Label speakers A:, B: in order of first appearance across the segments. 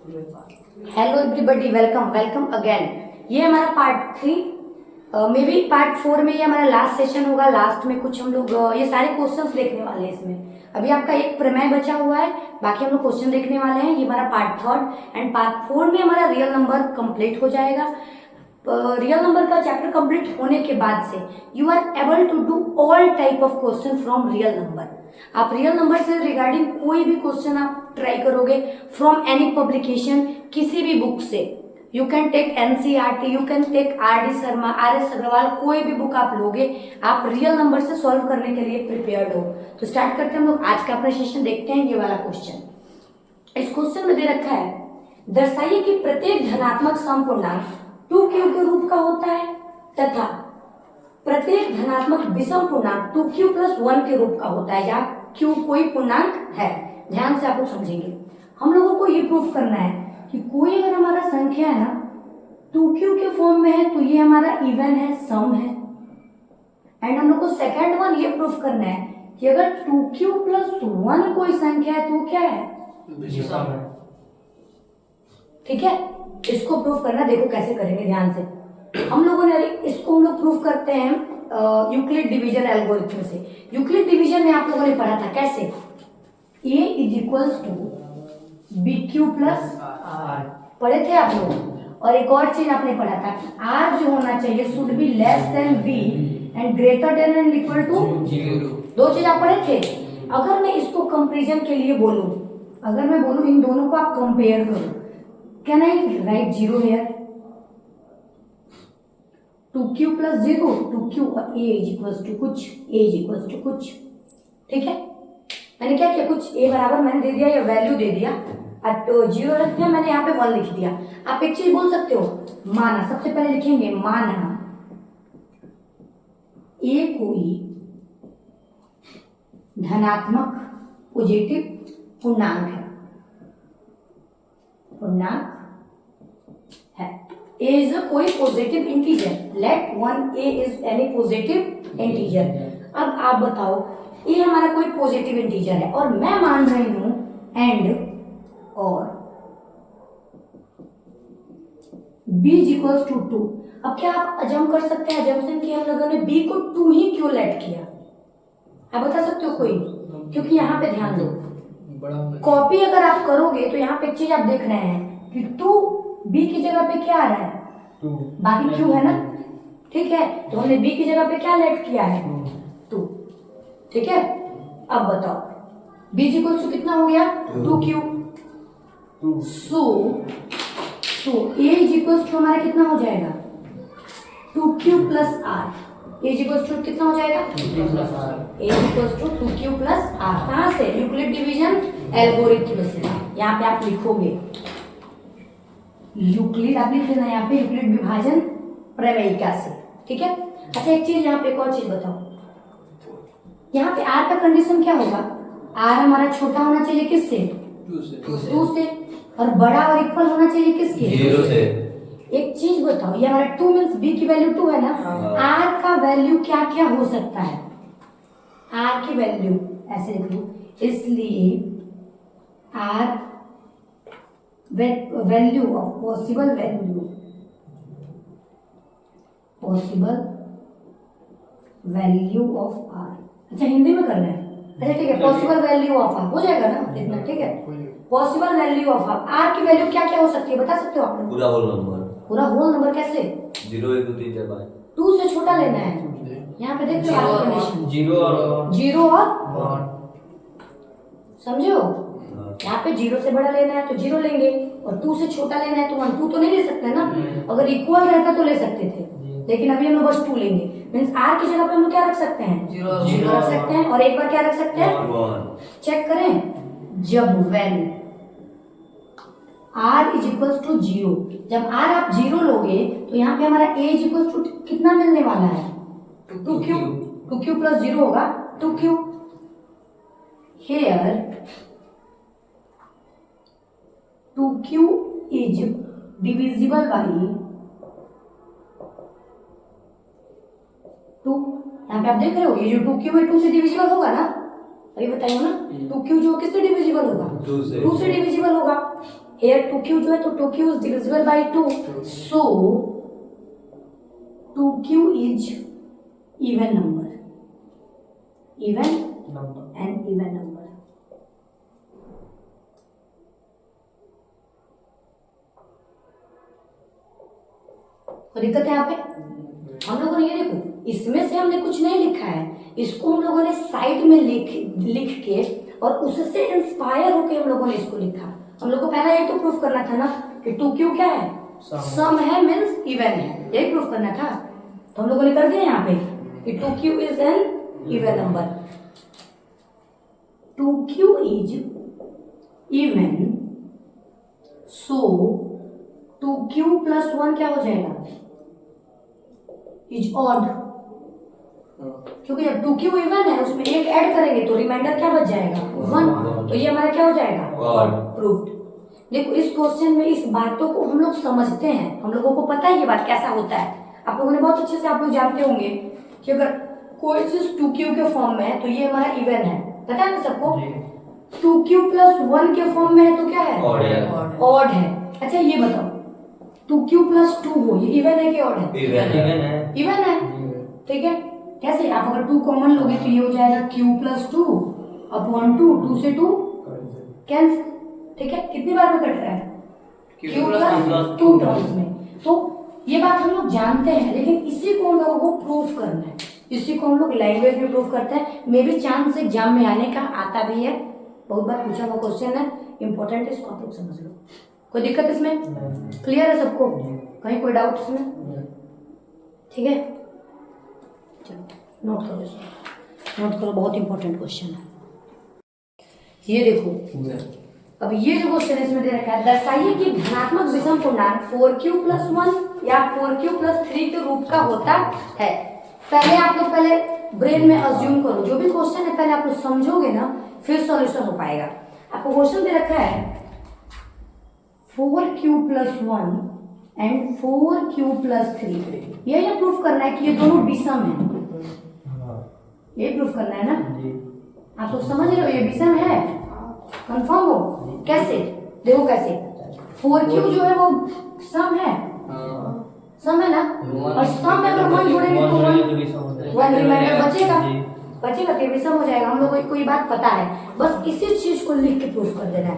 A: Hello everybody, welcome welcome again. ये हमारा part 3, may be part 4 में ये हमारा लास्ट सेशन होगा। लास्ट में कुछ हम लोग ये सारे क्वेश्चंस देखने वाले हैं। इसमें अभी आपका एक प्रमेय बचा हुआ है, बाकी हम लोग क्वेश्चन देखने वाले हैं। ये हमारा पार्ट 3 एंड पार्ट 4 में हमारा रियल नंबर कंप्लीट हो जाएगा। रियल नंबर का चैप्टर कंप्लीट होने के बाद से you are able to do all type of question from real number. आप रियल नंबर से रिगार्डिंग कोई भी क्वेश्चन आप ट्राई करोगे फ्रॉम एनी पब्लिकेशन, किसी भी बुक से। You can take NCERT, you can take R D. Sharma, R S. Agarwal, कोई भी बुक आप लोगे, आप रियल नंबर से सॉल्व करने के लिए प्रिपेयर्ड हो। तो स्टार्ट करते हैं हम लोग आज का अपना सेशन। देखते हैं ये वाला क्वेश्चन। इस क्वेश्चन में दे रखा है, दर्शाइए कि प्रत्येक धनात्मक समपूर्णांक 2q के रूप का होता है तथा प्रत्येक धनात्मक विषम पूर्णांक 2q + 1 के रूप का होता है, जहाँ q कोई पूर्णांक है। ध्यान से आप लोग समझेंगे। हम लोगों को ये प्रूफ करना है कि कोई अगर हमारा संख्या है ना 2q के फॉर्म में है तो ये हमारा इवन है, सम है। एंड हम लोग को सेकंड वन ये प्रूफ करना है कि अगर 2q + 1 कोई संख्या है तो क्या है,
B: विषम है।
A: ठीक है, इसको प्रूफ करना। देखो कैसे करेंगे, ध्यान से। हम लोगों ने इसको हम लोग प्रूफ करते हैं यूक्लिड डिवीजन एल्गोरिथम से। यूक्लिड डिवीजन में आप लोगों ने पढ़ा था कैसे, a = bq + r पढ़े थे आप लोग। और एक और चीज आपने पढ़ा था कि r जो होना चाहिए should be less than b and greater than and equal to 0। दो चीज आप पढ़े थे। अगर मैं इसको कंपैरिजन के लिए बोलूं, अगर मैं बोलूं इन दोनों को आप कंपेयर करो, can I right 0 here? 2q + 0 2q और a कुछ, a कुछ, ठीक है। मैंने क्या किया, कुछ a बराबर मैंने दे दिया या वैल्यू दे दिया, और 0 रख दिया, मैंने यहाँ पे 1 लिख दिया। आप एक चीज बोल सकते हो, माना, सबसे पहले लिखेंगे माना a कोई धनात्मक पॉजिटिव पूर्णांक है, a is a कोई positive integer. Let 1a is any positive integer. अब आप बताओ, a हमारा कोई पॉजिटिव इंटीजर है और मैं मान रही हूं एंड और b = 2। अब क्या आप अजम कर सकते हैं, अजम्पशन की हम लोगों ने b को 2 ही क्यों लेट किया? आप बता सकते हो कोई? क्योंकि यहाँ पे ध्यान दो, कॉपी अगर आप करोगे तो यहाँ पे एक चीज आप देख रहे हैं कि 2 b की जगह पे क्या आ रहा है, बाकी q है ना, ठीक है। तो हमने b की जगह पे क्या लेट किया है, 2, ठीक है। अब बताओ b = कितना हो गया, 2q। सो a = हमारा कितना हो जाएगा, 2q + r। a = कितना हो जाएगा, a = 2q + r। कहाँ से, यूक्लिड डिवीजन एल्गोरिथम से। यहाँ पे आप लिखोगे यूक्लिड, आप लिख लेना यहाँ पे यूक्लिड विभाजन प्रमेयिका से, ठीक है। अच्छा एक चीज यहाँ पे, एक और चीज बताओ, यहाँ पे r का कंडीशन क्या होगा, r हमारा छोटा होना चाहिए किससे, 2 से, और बड़ा और इक्वल होना चाहिए किसके,
B: 0 से।
A: एक चीज बताओ, ये हमारा 2 मीन्स b की वैल्यू 2 है ना, r का वैल्यू क्या क्या हो सकता है, r की वैल्यू ऐसे लिख लो, इसलिए r value of possible value of r। अच्छा हिंदी में करना है, अच्छा ठीक है। पॉसिबल वैल्यू ऑफ r हो जाएगा ना इतना, ठीक है। पॉसिबल वैल्यू ऑफ r की वैल्यू क्या क्या हो सकती है, बता सकते हो आप लोग? पूरा होल नंबर कैसे,
B: 0 1 2 3 4 5
A: 2 से छोटा लेना है। यहाँ पे देख लो 0 और 1, समझो। यहाँ पे 0 से बड़ा लेना है तो 0 लेंगे, और 2 से छोटा लेना है तो 1। 2 तो नहीं ले सकते ना, अगर इक्वल रहता तो ले सकते थे, लेकिन अभी हम लोग बस 2 लेंगे। मीन्स r की जगह पे हम लोग क्या रख सकते हैं, 0 रख सकते हैं, और एक बार क्या रख सकते हैं, 1। चेक करें, जब when r = 0, जब r आप 0 लोगे तो यहाँ पे हमारा a = कितना मिलने वाला है, 2q। 2q + 0 होगा 2q। here 2q is divisible by 2। यहाँ पे आप देख रहे हो, ये जो 2q है 2 से डिविजिबल होगा ना, अभी बताइए ना, 2q जो किससे डिविजिबल होगा, 2 से डिविजिबल होगा। here 2q जो है तो 2q is divisible by 2, so 2q is even number, even and even number. तो दिक्कत है यहाँ पे हम लोगों ने, ये देखो इसमें से हमने कुछ नहीं लिखा है, इसको हम लोगों ने साइड में लिख के और उससे इंस्पायर होके हम लोगों ने इसको लिखा। हम लोग को पहला ये तो प्रूफ करना था ना कि 2q क्या है, सम है, मीन्स इवन है, यही प्रूफ करना था। तो हम लोगों ने कर दिया यहाँ पे कि 2q is an even number, 2q is even, so 2q plus 1 क्या हो जाएगा, इज ऑड, क्योंकि जब 2q इवन है उसमें एक ऐड करेंगे तो रिमाइंडर क्या बच जाएगा, 1, तो ये हमारा क्या हो जाएगा, ऑड, प्रूव्ड। देखो इस क्वेश्चन में इस बातों को हम लोग समझते हैं, हम लोगों को पता है ये बात कैसा होता है, आप लोगों ने बहुत अच्छे से, आप लोग जानते होंगे कि अगर कोई चीज 2q के फॉर्म में है तो ये हमारा इवन है, पता है ना सबको। 2q प्लस 1 के फॉर्म में है तो क्या है, ऑड है। अच्छा ये बताओ 2q प्लस 2 हो, ये इवन है कि ऑड है, इवन है, ठीक है। कैसे, आप अगर 2 कॉमन लोगे तो ये हो जाएगा q प्लस 2 अपॉन 2, 2 से 2 कैंसिल, ठीक है। कितनी बार में कट रहा है, q प्लस 2 टर्म्स में। तो ये बात हम लोग जानते हैं, लेकिन इसी को हम लोगों को प्रूफ करना है, इसी को हम लोग लैंग्वेज में प्रूफ करते हैं। मे भी चांस एग्जाम में आने का आता भी है, बहुत बार पूछा हुआ क्वेश्चन है, इंपॉर्टेंट है, इसको आप लोग समझ लो। कोई दिक्कत इसमें, क्लियर है सबको, कहीं कोई डाउट इसमें, ठीक है। चलो नोट करो इसको, नोट करो, बहुत इंपॉर्टेंट क्वेश्चन है ये। देखो अब ये जो क्वेश्चन है इसमें दे रखा है, दर्शाइए कि धनात्मक विषम पूर्णांक 4q प्लस 1 या 4q प्लस 3 के रूप का होता है। पहले आप लोग पहले ब्रेन में अज्यूम करो, जो भी क्वेश्चन है पहले आप लोग समझोगे ना, फिर सॉल्यूशन हो पाएगा। आपको क्वेश्चन दे रखा है 4q plus 1 and 4q plus 3, यही प्रूफ करना है कि ये दोनों विषम है, ये प्रूफ करना है ना। आप लोग समझ रहे हो ये विषम है, कंफर्म हो। कैसे, देखो कैसे, 4q जो है वो सम है, सम है ना, और सम में अगर 1 जोड़ेंगे तो 1 रिमाइंडर बचेगा कि विषम हो जाएगा। हम लोगों को ये बात पता है, बस इसी चीज को लिख के प्रूफ कर देना है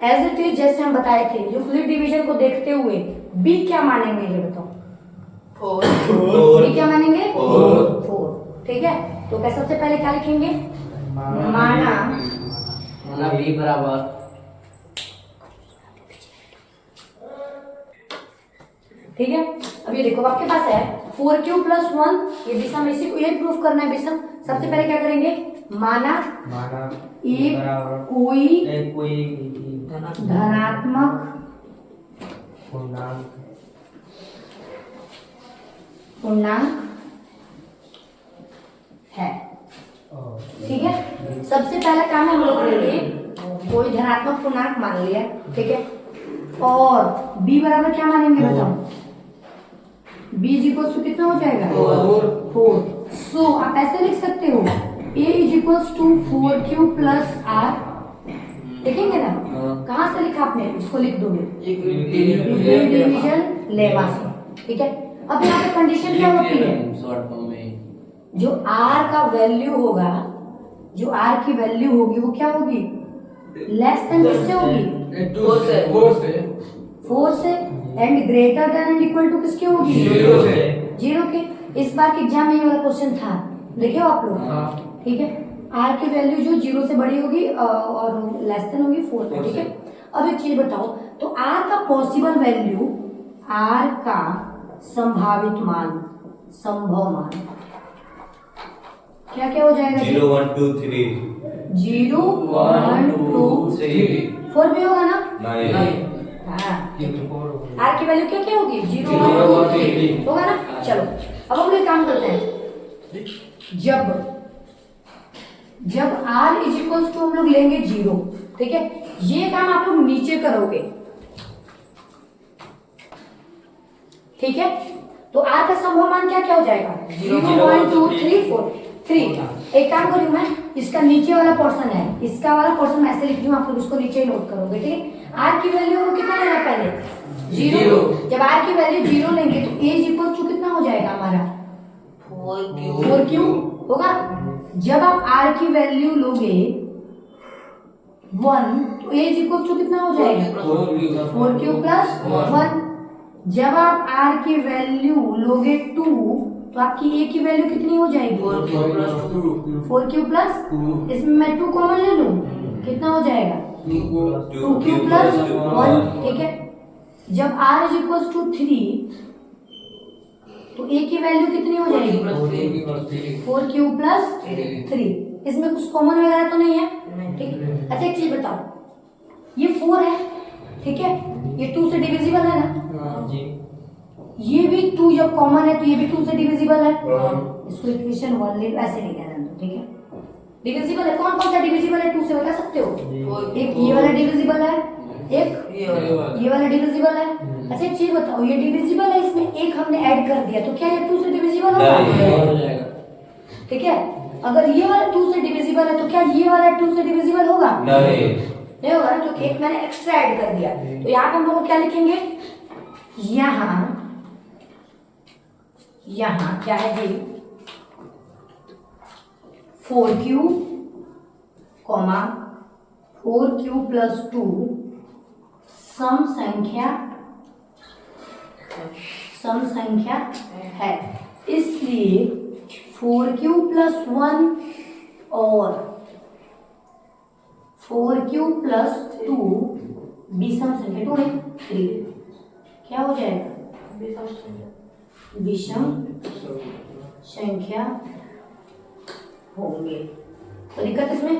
A: एज इट इज, जैसे हम बताए थे। जो फ्लूइड डिवीजन को देखते हुए b क्या मानेंगे ये बताओ, 4, b क्या मानेंगे 4, ठीक है। तो क्या सबसे पहले क्या लिखेंगे, माना
C: b बराबर,
A: ठीक है। अब ये देखो आपके पास है 4q प्लस 1, ये विषम, इसी को यही प्रूफ करना है विषम। सबसे पहले क्या करेंगे, माना एक कोई धनात्मक पूर्णांक है, ठीक है। सबसे पहला काम है हम लोग के लिए कोई धनात्मक पूर्णांक मान लिया, ठीक है। और b बराबर क्या मानेंगे बताओ, b इज इक्वल टू कितना हो जाएगा 4। सो आप ऐसे लिख सकते हो a is equal to 4q plus r, लिखेंगे ना, कहाँ से लिखा आपने, इसको लिख दोगे डिवीजन लेमा से, ठीक है। अब यहाँ पे कंडीशन क्या होती है, जो r का वैल्यू होगा, जो r की वैल्यू होगी वो क्या होगी, लेस देन किससे होगी, 4 से, and greater than and equal to किसके होगी, 0 के। इस बार के एग्जाम में ये वाला क्वेश्चन था, देखे हो आप लोग, ठीक है। r की वैल्यू जो 0 से बड़ी होगी और लेस देन होगी 4 पे, ठीक है। अब एक चीज बताओ, तो r का पॉसिबल वैल्यू, r का संभावित मान, संभव मान क्या क्या हो जाएगा,
B: 0 1 2 3
A: 0 1 2 3 4 भी होगा ना,
B: नहीं,
A: हाँ। r की वैल्यू क्या क्या होगी, 0 1 2 3 होगा ना। चलो अब हम लोग काम करते हैं, जब r इज इक्वल टू हम लोग लेंगे 0, ठीक है। ये काम आप लोग नीचे करोगे, ठीक है। तो r का संभव मान क्या क्या हो जाएगा, 0 1 2 3 4 3, एक काम करूँ मैं, इसका नीचे वाला पोर्शन है, इसका वाला पोर्शन मैं ऐसे लिख दूँ, आप लोग इसको नीचे ही नोट करोगे, ठीक है। आर की वैल्यू को कितना लेना पहले, जीरो। जब आर की वैल्यू जीरो लेंगे तो ए इक्वल टू कितना हो जाएगा हमारा, 4Q होगा। जब आप आर की वैल्यू लोगे 1 तो ए इक्वल टू कितना हो जाएगा, 4Q प्लस 1। जब आप आर की वैल्यू लोगे 2 तो आपकी ए की वैल्यू कितनी हो जाएगी, 4Q प्लस, इसमें मैं 2 कॉमन ले लूं, कितना हो जाएगा 2Q प्लस 1, ठीक है। जब r इज इक्वल टू 3 तो a की वैल्यू कितनी हो जाएगी, 4Q प्लस 3। इसमें कुछ कॉमन वगैरह तो नहीं है, ठीक है। अच्छा एक चीज बताओ, ये 4 है, ठीक है, ये 2 से डिविजिबल है ना, ये भी 2 जब कॉमन है तो ये भी 2 से डिविजिबल है, इसको इक्वेशन 1 ले ऐसे नहीं कहना तो, ठीक है। डिविजिबल है, कौन कौन सा डिविजिबल है 2 से बता सकते हो, एक ये वाला डिविजिबल है, एक ये वाला डिविजिबल है। अच्छा एक चीज बताओ, ये डिविजिबल है, इसमें एक हमने ऐड कर दिया तो क्या ये 2 से डिविजिबल होगा, ठीक है। अगर ये वाला 2 से डिविजिबल है तो क्या ये वाला 2 से डिविजिबल होगा, नहीं होगा ना, क्योंकि एक मैंने एक्स्ट्रा ऐड कर दिया। तो यहाँ पे हम लोग क्या लिखेंगे, यहाँ क्या है जी, 4Q, 4Q प्लस 2 सम संख्या है, इसलिए 4Q प्लस 1 और 4Q प्लस 2 विषम संख्या, 2 नहीं 3, क्या हो जाएगा, विषम संख्या होंगे। तो दिक्कत इसमें,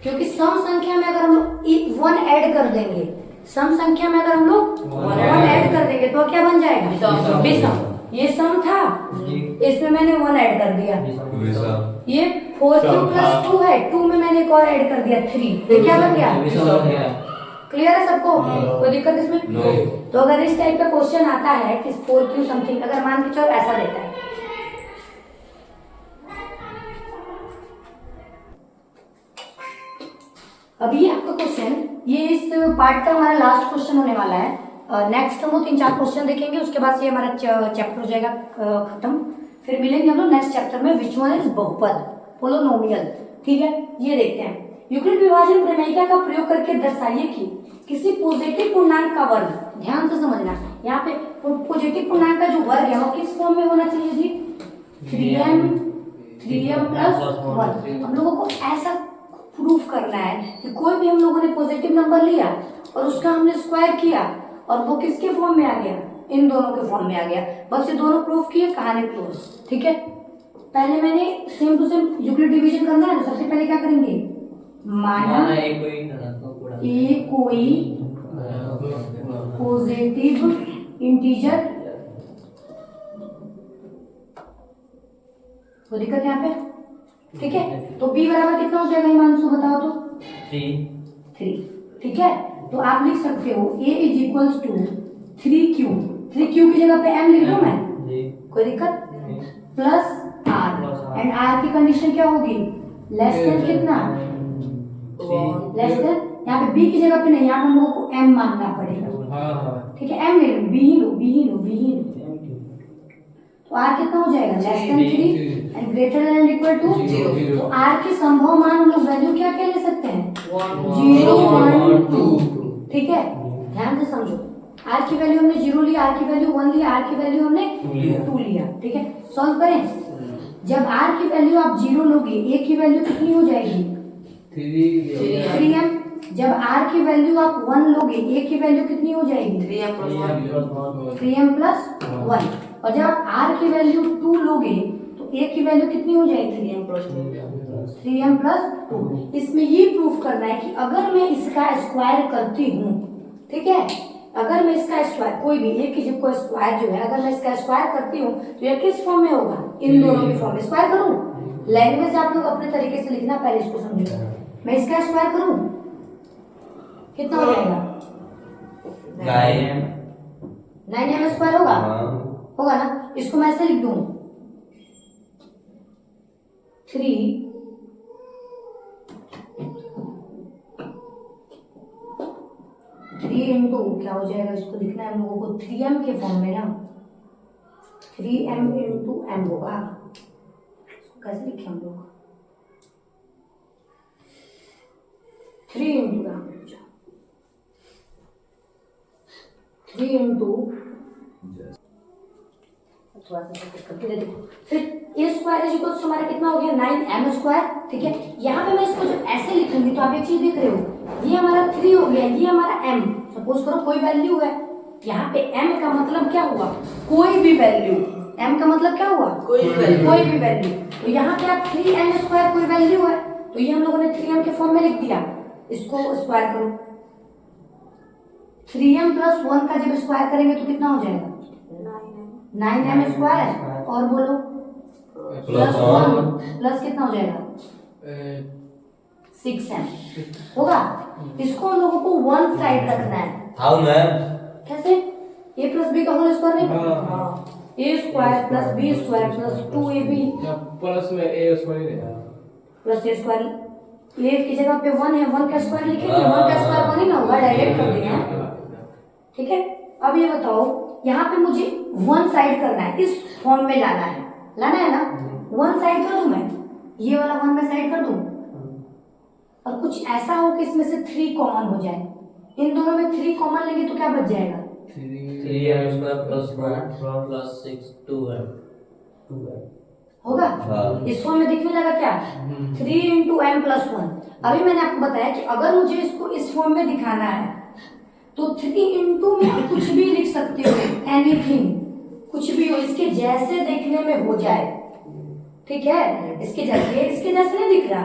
A: क्योंकि सम संख्या में अगर हम लोग 1 ऐड कर देंगे, सम संख्या में अगर हम लोग 1 ऐड कर देंगे तो क्या बन जाएगा, विषम। ये सम था, इसमें मैंने 1 ऐड कर दिया, ये 4Q प्लस 2 है, 2 में मैंने एक और ऐड कर दिया 3, तो क्या बन गया, क्लियर है सबको, कोई दिक्कत इसमें। तो अगर इस टाइप का क्वेश्चन आता है कि 4Q समथिंग, अगर मान के चलो ऐसा देता है, अभी ये आपका क्वेश्चन, ये इस पार्ट का हमारा लास्ट क्वेश्चन होने वाला है। नेक्स्ट हम लोग 3-4 क्वेश्चन देखेंगे, उसके बाद ये हमारा चैप्टर हो जाएगा खत्म। फिर मिलेंगे हम लोग नेक्स्ट चैप्टर में, विच वन इज बहुपद, पोलिनोमियल, ठीक है। ये देखते हैं, यूक्लिड विभाजन प्रमेयिका का प्रयोग करके दर्शाइए कि किसी पॉजिटिव पूर्णांक का वर्ग, ध्यान से समझना, यहाँ पे पॉजिटिव पूर्णांक का जो वर्ग है वो किस फॉर्म में होना चाहिए जी, 3m प्लस 1। हम लोगों को ऐसा प्रूफ करना है कि कोई भी हम लोगों ने पॉजिटिव नंबर लिया और उसका हमने स्क्वायर किया और वो किसके फॉर्म में आ गया, इन दोनों के फॉर्म में आ गया। बस ये दोनों प्रूफ किए, कहानी क्लोज, ठीक है। पहले मैंने same to same Euclid division करना है, तो सबसे पहले क्या करेंगे, माना ए कोई पॉजिटिव इंटीजर, तो दिक्कत यहाँ पे, ठीक है। तो b बराबर कितना हो जाएगा हिमांशु, बताओ तो 3, ठीक है। तो आप लिख सकते हो a is equals to 3Q की जगह पे m लिख दूं मैं, कोई दिक्कत, प्लस r, एंड r की कंडीशन क्या होगी, लेस देन कितना, लेस देन, यहाँ पे b की जगह पे नहीं, यहाँ पे हम लोगों को m मानना पड़ेगा, ठीक है। m ले लो, b ही लो, तो r कितना हो जाएगा, less than 3 and greater than equal to 0। तो r की संभव मान हम लोग वैल्यू क्या क्या ले सकते हैं, 0, 1, 2, ठीक है। ध्यान से समझो, r की वैल्यू हमने 0 लिया, r की वैल्यू 1 लिया, r की वैल्यू हमने 2 लिया, ठीक है। सॉल्व करें, जब r की वैल्यू आप 0 लोगे, a की वैल्यू कितनी हो जाएगी, 3m। जब r की वैल्यू आप 1 लोगे, a की वैल्यू कितनी हो जाएगी, 3m प्लस 1। और जब आप r की वैल्यू 2 लोगे तो a की वैल्यू कितनी हो जाएगी, 3m प्लस 2। इसमें ये प्रूफ करना है कि अगर मैं इसका स्क्वायर करती हूँ, ठीक है, अगर मैं इसका स्क्वायर, कोई भी एक की को स्क्वायर जो है, अगर मैं इसका स्क्वायर करती हूँ तो यह किस फॉर्म में होगा, इन दोनों के फॉर्म में। स्क्वायर करूँ, लैंग्वेज आप लोग अपने तरीके से लिखना, पहले इसको समझो। मैं इसका स्क्वायर करूँ कितना हो जाएगा, 9m स्क्वायर होगा ना। इसको मैं ऐसे लिख दूं 3 इंटू क्या हो जाएगा, इसको लिखना है हम लोगों को 3m के फॉर्म में ना, 3m इंटू m होगा। इसको कैसे लिखे हम लोग, 3 इंटू यहाँ पे 3 इंटू थोड़ा सा करके दे देखो, फिर ए स्क्वायर इज इक्वल टू हमारा कितना हो गया 9m स्क्वायर। ठीक है, यहाँ पे मैं इसको जब ऐसे लिखूंगी तो आप एक चीज देख रहे हो, ये हमारा 3 हो गया, ये हमारा m, सपोज करो कोई वैल्यू है, यहाँ पे m का मतलब क्या हुआ, कोई भी वैल्यू, m का मतलब क्या हुआ, कोई भी वैल्यू। तो यहाँ पे आप 3m स्क्वायर कोई वैल्यू है, तो ये हम लोगों ने 3m के फॉर्म में लिख दिया, इसको स्क्वायर करो, 3m प्लस 1 का जब स्क्वायर करेंगे तो कितना हो जाएगा 9m स्क्वायर, और बोलो प्लस 1 प्लस कितना हो जाएगा 6m होगा। इसको हम लोगों को वन साइड रखना है।
B: How ma'am?
A: कैसे, a प्लस b का होल स्क्वायर नहीं, a square plus b square plus 2ab
D: plus में ए स्क्वायर रहेगा
A: प्लस a स्क्वायर, ये की जगह पे 1 है, 1 का स्क्वायर लिखेंगे, 1 का स्क्वायर 1 ही ना होगा, डायरेक्ट कर देंगे। ठीक है, अब ये बताओ यहाँ पे मुझे वन साइड करना है, इस फॉर्म में लाना है ना, वन साइड कर दूं मैं, ये वाला 1 में साइड कर दूं, और कुछ ऐसा हो कि इसमें से 3 कॉमन हो जाए, इन दोनों में 3 कॉमन लेंगे तो क्या बच जाएगा
C: 3m square plus 1 plus 6 2m
A: होगा। इस फॉर्म में दिखने लगा क्या 3 इंटू m प्लस 1। अभी मैंने आपको बताया कि अगर मुझे इसको इस फॉर्म में दिखाना है तो 3 इंटू में आप कुछ भी लिख सकते हो, एनीथिंग, कुछ भी हो, इसके जैसे देखने में हो जाए। ठीक है, इसके जैसे नहीं दिख रहा,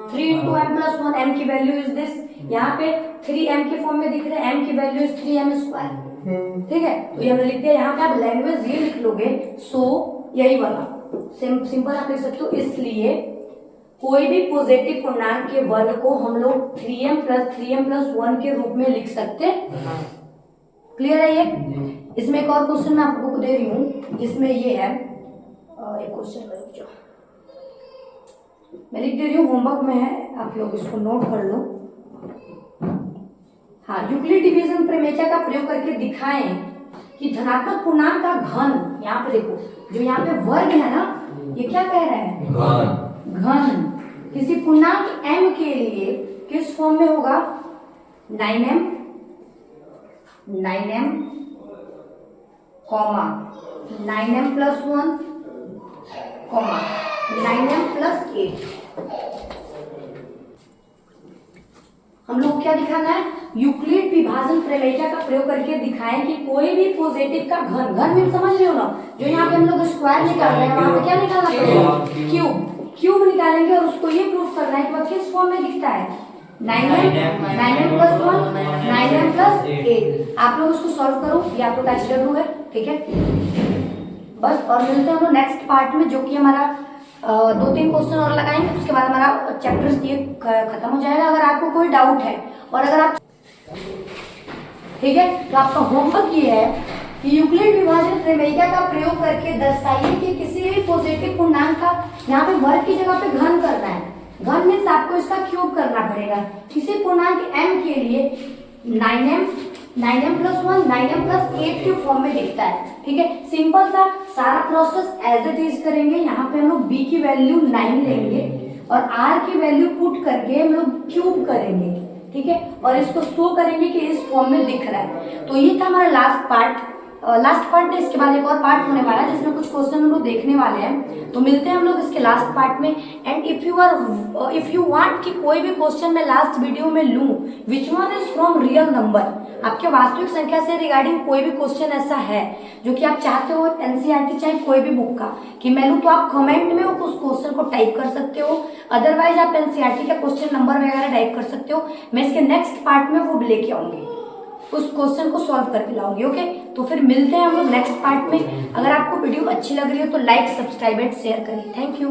A: 3 इंटू m प्लस 1, m की वैल्यू इज दिस, यहाँ पे 3m के फॉर्म में दिख रहा है, m की वैल्यू इज 3m स्क्वायर। ठीक है, तो ये हमने लिख दिया, यहाँ पे आप लैंग्वेज ये लिख लोगे, सो यही वाला सिंपल आप लिख सकते हो। इसलिए कोई भी पॉजिटिव पूर्णांक के वर्ग को हम लोग 3m प्लस 1 के रूप में लिख सकते हैं। क्लियर है ये? इसमें एक और क्वेश्चन मैं आप लोगों को दे रही हूँ, जिसमें ये है एक क्वेश्चन मैं लिख दे रही हूँ, होमवर्क में है, आप लोग इसको नोट कर लो। हाँ, यूक्लिड डिवीजन प्रमेय का प्रयोग करके दिखाएं कि धनात्मक पूर्णांक का घन, यहाँ पे देखो जो यहाँ पे वर्ग है ना, ये क्या कह रहा है घन किसी पूर्णांक m के लिए किस फॉर्म में होगा 9m comma 9m plus 1 comma 9m plus 8। हम लोग क्या दिखाना है, यूक्लिड विभाजन प्रमेय का प्रयोग करके दिखाएं कि कोई भी पॉजिटिव का घन में समझ रहे हो ना, जो यहाँ पे हम लोग स्क्वायर निकाल रहे हैं, वहां पे क्या निकालना पड़ेगा क्यूब निकालेंगे, और उसको ये प्रूफ करना है कि वह किस फॉर्म में दिखता है 9m प्लस 1 9m प्लस 8। आप लोग उसको सॉल्व करो, ये आप लोग HW है। ठीक है, बस, और मिलते हैं हम लोग नेक्स्ट पार्ट में, जो कि हमारा 2-3 क्वेश्चन और लगाएंगे, उसके बाद हमारा चैप्टर ये खत्म हो जाएगा। अगर आपको कोई डाउट है और अगर आप ठीक है, तो आपका होमवर्क ये है कि यूक्लिड विभाजन प्रमेय का प्रयोग करके दर्शाइए कि किसी भी पॉजिटिव पूर्णांक का यहाँ पे वर्ग की जगह पे घन करना है। घन मीन्स आपको इसका क्यूब करना पड़ेगा। किसी पूर्णांक m के लिए 9m प्लस 1 9m प्लस 8 के फॉर्म में दिखता है। ठीक है, सिंपल सा सारा प्रोसेस एज इट इज करेंगे। यहाँ पे हम लोग b की वैल्यू 9 लेंगे और r की वैल्यू पुट करके हम लोग क्यूब करेंगे। ठीक है, और इसको शो करेंगे कि इस फॉर्म में दिख रहा है। तो ये था हमारा लास्ट पार्ट में। इसके बाद एक और पार्ट होने वाला है जिसमें कुछ क्वेश्चन हम लोग देखने वाले हैं। तो मिलते हैं हम लोग इसके लास्ट पार्ट में। एंड इफ यू वांट कि कोई भी क्वेश्चन मैं लास्ट वीडियो में लूं which one is from real number, आपके वास्तविक संख्या से रिगार्डिंग कोई भी क्वेश्चन ऐसा है जो कि आप चाहते हो एनसीईआरटी चाहे कोई भी बुक का कि मैं लूं, तो आप कमेंट में उस क्वेश्चन को टाइप कर सकते हो। अदरवाइज आप एनसीईआरटी का क्वेश्चन नंबर वगैरह टाइप कर सकते हो। मैं इसके नेक्स्ट पार्ट में वो लेके आऊंगी, उस क्वेश्चन को सॉल्व करके लाऊंगी। ओके, तो फिर मिलते हैं हम लोग नेक्स्ट पार्ट में। अगर आपको वीडियो अच्छी लग रही हो तो लाइक सब्सक्राइब एंड शेयर करिए। Thank you.